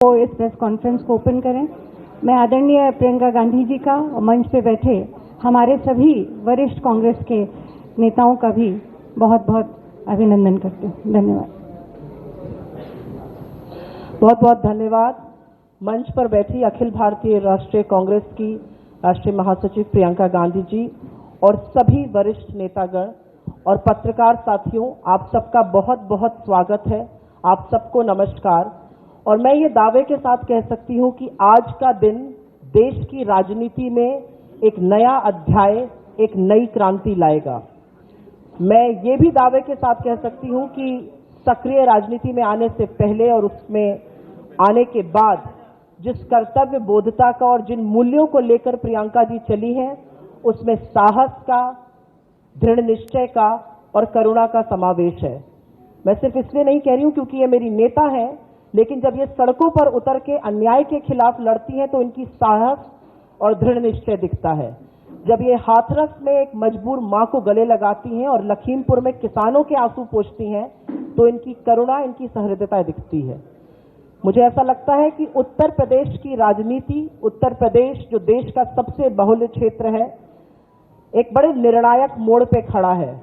वो इस press conference को ओपन करें। मैं आदरणीय प्रियंका गांधी जी का और मंच पे बैठे हमारे सभी वरिष्ठ कांग्रेस के नेताओं का भी बहुत बहुत अभिनंदन करती हूँ। धन्यवाद। बहुत बहुत धन्यवाद। मंच पर बैठी अखिल भारतीय राष्ट्रीय कांग्रेस की राष्ट्रीय महासचिव प्रियंका गांधी जी और सभी वरिष्ठ नेतागण और पत्रकार साथियों, आप सबका बहुत बहुत स्वागत है। आप सबको नमस्कार। और मैं ये दावे के साथ कह सकती हूँ कि आज का दिन देश की राजनीति में एक नया अध्याय, एक नई क्रांति लाएगा। मैं ये भी दावे के साथ कह सकती हूँ कि सक्रिय राजनीति में आने से पहले और उसमें आने के बाद जिस कर्तव्य बोधता का और जिन मूल्यों को लेकर प्रियंका जी चली हैं, उसमें साहस का, दृढ़ निश्चय का और करुणा का समावेश है। मैं सिर्फ इसलिए नहीं कह रही हूं क्योंकि ये मेरी नेता है, लेकिन जब ये सड़कों पर उतर के अन्याय के खिलाफ लड़ती हैं तो इनकी साहस और दृढ़ निश्चय दिखता है। जब ये हाथरस में एक मजबूर मां को गले लगाती हैं और लखीमपुर में किसानों के आंसू पोंछती हैं तो इनकी करुणा, इनकी सहृदयता दिखती है। मुझे ऐसा लगता है कि उत्तर प्रदेश की राजनीति, उत्तर प्रदेश जो देश का सबसे बहुल क्षेत्र है, एक बड़े निर्णायक मोड़ पे खड़ा है।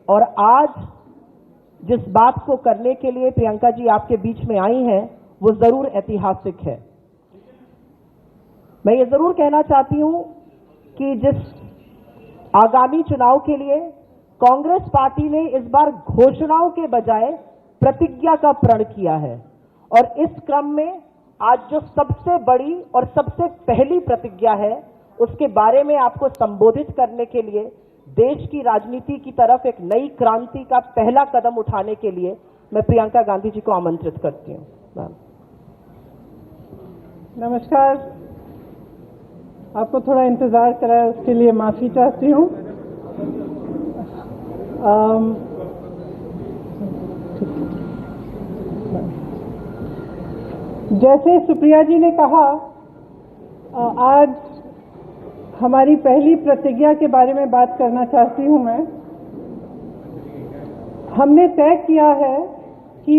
और आज जिस बात को करने के लिए प्रियंका जी आपके बीच में आई हैं, वो जरूर ऐतिहासिक है। मैं ये जरूर कहना चाहती हूं कि जिस आगामी चुनाव के लिए कांग्रेस पार्टी ने इस बार घोषणाओं के बजाय प्रतिज्ञा का प्रण किया है, और इस क्रम में आज जो सबसे बड़ी और सबसे पहली प्रतिज्ञा है, उसके बारे में आपको संबोधित करने के लिए देश की राजनीति की तरफ एक नई क्रांति का पहला कदम उठाने के लिए मैं प्रियंका गांधी जी को आमंत्रित करती हूँ। नमस्कार। आपको थोड़ा इंतजार कराया, उसके लिए माफी चाहती हूँ। जैसे सुप्रिया जी ने कहा, आज हमारी पहली प्रतिज्ञा के बारे में बात करना चाहती हूं मैं। हमने तय किया है कि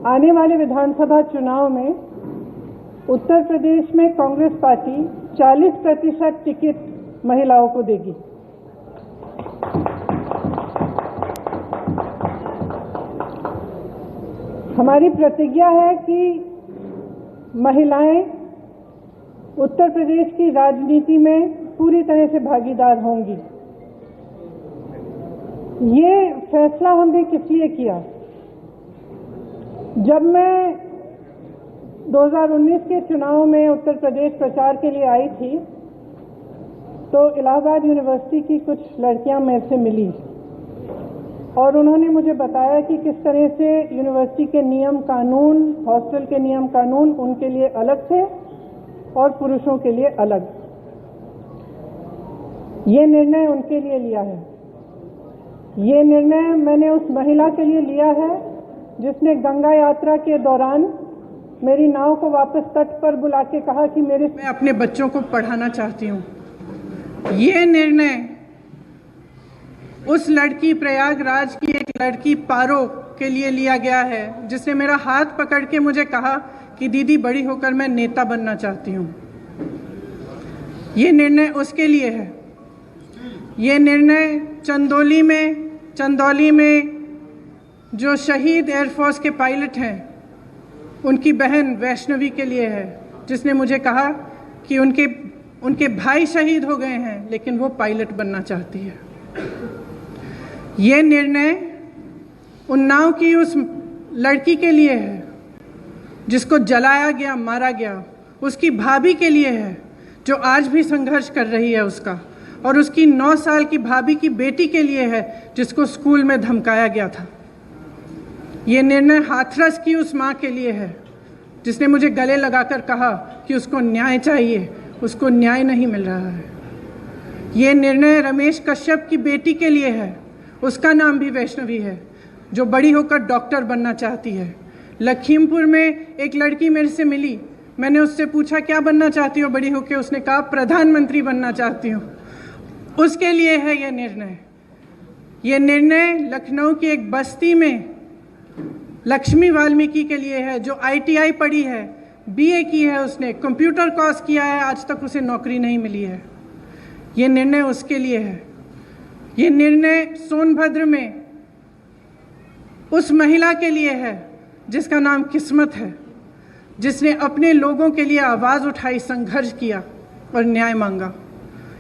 आने वाले विधानसभा चुनाव में उत्तर प्रदेश में कांग्रेस पार्टी 40% टिकट महिलाओं को देगी। हमारी प्रतिज्ञा है कि महिलाएं उत्तर प्रदेश की राजनीति में पूरी तरह से भागीदार होंगी। ये फैसला हमने किस लिए किया? जब मैं 2019 के चुनाव में उत्तर प्रदेश प्रचार के लिए आई थी तो इलाहाबाद यूनिवर्सिटी की कुछ लड़कियां मेरे से मिली और उन्होंने मुझे बताया कि किस तरह से यूनिवर्सिटी के नियम कानून, हॉस्टल के नियम कानून उनके लिए अलग थे और पुरुषों के लिए अलग। ये निर्णय उनके लिए लिया है। ये निर्णय मैंने उस महिला के लिए लिया है जिसने गंगा यात्रा के दौरान मेरी नाव को वापस तट पर बुला के कहा कि मैं अपने बच्चों को पढ़ाना चाहती हूँ। ये निर्णय उस लड़की, प्रयागराज की एक लड़की पारो के लिए लिया गया है जिसने मेरा हाथ पकड़ के मुझे कहा कि दीदी, बड़ी होकर मैं नेता बनना चाहती हूँ। ये निर्णय उसके लिए है। ये निर्णय चंदौली में जो शहीद एयरफोर्स के पायलट हैं, उनकी बहन वैष्णवी के लिए है, जिसने मुझे कहा कि उनके भाई शहीद हो गए हैं लेकिन वो पायलट बनना चाहती है। ये निर्णय उन्नाव की उस लड़की के लिए है जिसको जलाया गया, मारा गया, उसकी भाभी के लिए है जो आज भी संघर्ष कर रही है उसका, और उसकी 9 साल की भाभी की बेटी के लिए है जिसको स्कूल में धमकाया गया था। ये निर्णय हाथरस की उस माँ के लिए है जिसने मुझे गले लगाकर कहा कि उसको न्याय चाहिए, उसको न्याय नहीं मिल रहा है। ये निर्णय रमेश कश्यप की बेटी के लिए है, उसका नाम भी वैष्णवी है, जो बड़ी होकर डॉक्टर बनना चाहती है। लखीमपुर में एक लड़की मेरे से मिली, मैंने उससे पूछा क्या बनना चाहती हो बड़ी होकर? उसने कहा प्रधानमंत्री बनना चाहती हूँ। उसके लिए है ये निर्णय। ये निर्णय लखनऊ की एक बस्ती में लक्ष्मी वाल्मीकि के लिए है, जो ITI पढ़ी है, BA की है, उसने कंप्यूटर कोर्स किया है, आज तक उसे नौकरी नहीं मिली है। ये निर्णय उसके लिए है। ये निर्णय सोनभद्र में उस महिला के लिए है जिसका नाम किस्मत है, जिसने अपने लोगों के लिए आवाज़ उठाई, संघर्ष किया और न्याय मांगा।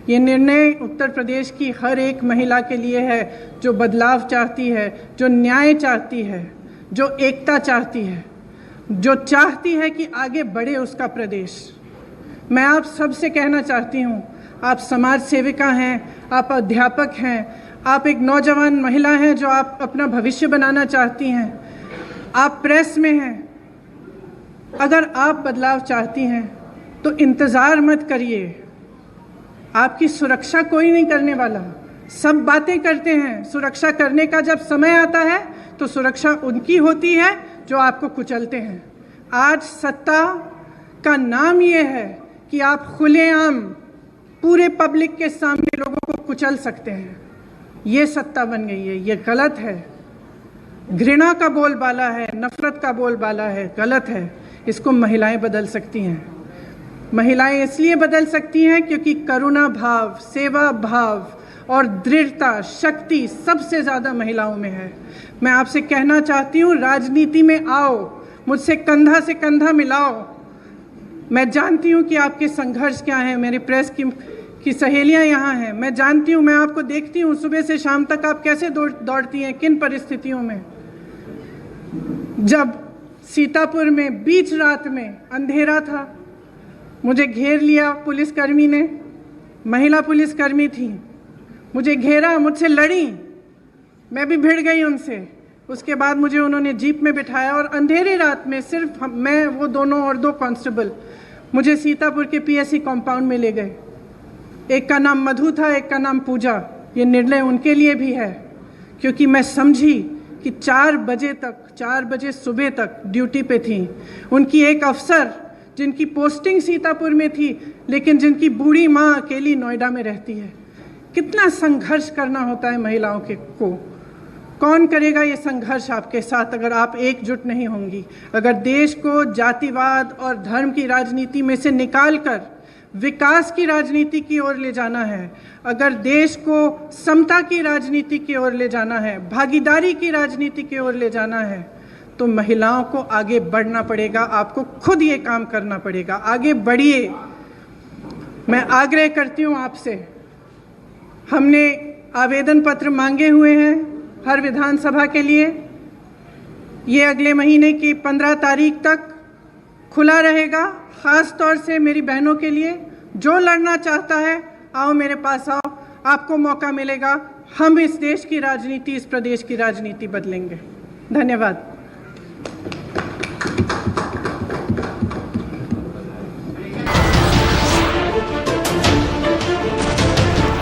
ये निर्णय उत्तर प्रदेश की हर एक महिला के लिए है जो बदलाव चाहती है, जो न्याय चाहती है, जो एकता चाहती है, जो चाहती है कि आगे बढ़े उसका प्रदेश। मैं आप सबसे कहना चाहती हूँ, आप समाज सेविका हैं, आप अध्यापक हैं, आप एक नौजवान महिला हैं जो आप अपना भविष्य बनाना चाहती हैं, आप प्रेस में हैं। अगर आप बदलाव चाहती हैं तो इंतज़ार मत करिए। आपकी सुरक्षा कोई नहीं करने वाला। सब बातें करते हैं, सुरक्षा करने का जब समय आता है तो सुरक्षा उनकी होती है जो आपको कुचलते हैं। आज सत्ता का नाम ये है कि आप खुलेआम पूरे पब्लिक के सामने लोगों को कुचल सकते हैं। ये सत्ता बन गई है, ये गलत है। घृणा का बोलबाला है, नफरत का बोलबाला है, गलत है। इसको महिलाएं बदल सकती हैं। महिलाएं इसलिए बदल सकती हैं क्योंकि करुणा भाव, सेवा भाव और दृढ़ता, शक्ति सबसे ज़्यादा महिलाओं में है। मैं आपसे कहना चाहती हूँ, राजनीति में आओ, मुझसे कंधा से कंधा मिलाओ। मैं जानती हूँ कि आपके संघर्ष क्या हैं। मेरी प्रेस की सहेलियाँ यहाँ हैं, मैं जानती हूँ, मैं आपको देखती हूँ सुबह से शाम तक आप कैसे दौड़ती हैं, किन परिस्थितियों में। जब सीतापुर में बीच रात में अंधेरा था, मुझे घेर लिया पुलिसकर्मी ने, महिला पुलिसकर्मी थी, मुझे घेरा, मुझसे लड़ी, मैं भी भिड़ गई उनसे। उसके बाद मुझे उन्होंने जीप में बिठाया और अंधेरी रात में सिर्फ मैं, वो दोनों और 2 कांस्टेबल मुझे सीतापुर के PSC कंपाउंड में ले गए। एक का नाम मधु था, एक का नाम पूजा। ये निर्णय उनके लिए भी है क्योंकि मैं समझी कि 4 बजे सुबह तक ड्यूटी पे थी। उनकी एक अफसर जिनकी पोस्टिंग सीतापुर में थी लेकिन जिनकी बूढ़ी माँ अकेली नोएडा में रहती है। कितना संघर्ष करना होता है महिलाओं को। कौन करेगा ये संघर्ष आपके साथ अगर आप एकजुट नहीं होंगी? अगर देश को जातिवाद और धर्म की राजनीति में से निकालकर विकास की राजनीति की ओर ले जाना है, अगर देश को समता की राजनीति की ओर ले जाना है, भागीदारी की राजनीति की ओर ले जाना है, तो महिलाओं को आगे बढ़ना पड़ेगा। आपको खुद ये काम करना पड़ेगा। आगे बढ़िए। मैं आग्रह करती हूँ आपसे, हमने आवेदन पत्र मांगे हुए हैं हर विधानसभा के लिए। ये अगले महीने की 15 तारीख तक खुला रहेगा। ख़ास तौर से मेरी बहनों के लिए, जो लड़ना चाहता है आओ मेरे पास आओ, आपको मौका मिलेगा। हम इस देश की राजनीति, इस प्रदेश की राजनीति बदलेंगे। धन्यवाद।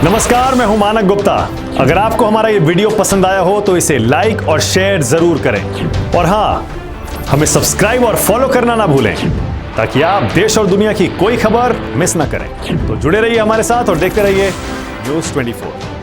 नमस्कार, मैं हूं मानक गुप्ता। अगर आपको हमारा ये वीडियो पसंद आया हो तो इसे लाइक और शेयर जरूर करें और हाँ, हमें सब्सक्राइब और फॉलो करना ना भूलें ताकि आप देश और दुनिया की कोई खबर मिस ना करें। तो जुड़े रहिए हमारे साथ और देखते रहिए न्यूज़ 24।